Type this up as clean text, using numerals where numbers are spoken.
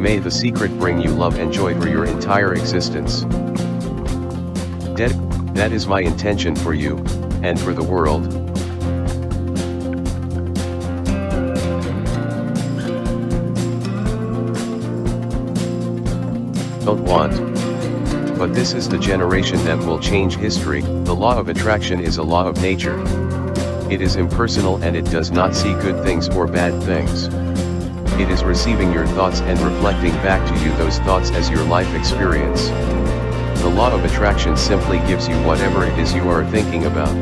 may the secret bring you love and joy for your entire existence. That is my intention for you, and for the world. Don't want. But this is the generation that will change history. The law of attraction is a law of nature. It is impersonal and it does not see good things or bad things. It is receiving your thoughts and reflecting back to you those thoughts as your life experience. The law of attraction simply gives you whatever it is you are thinking about.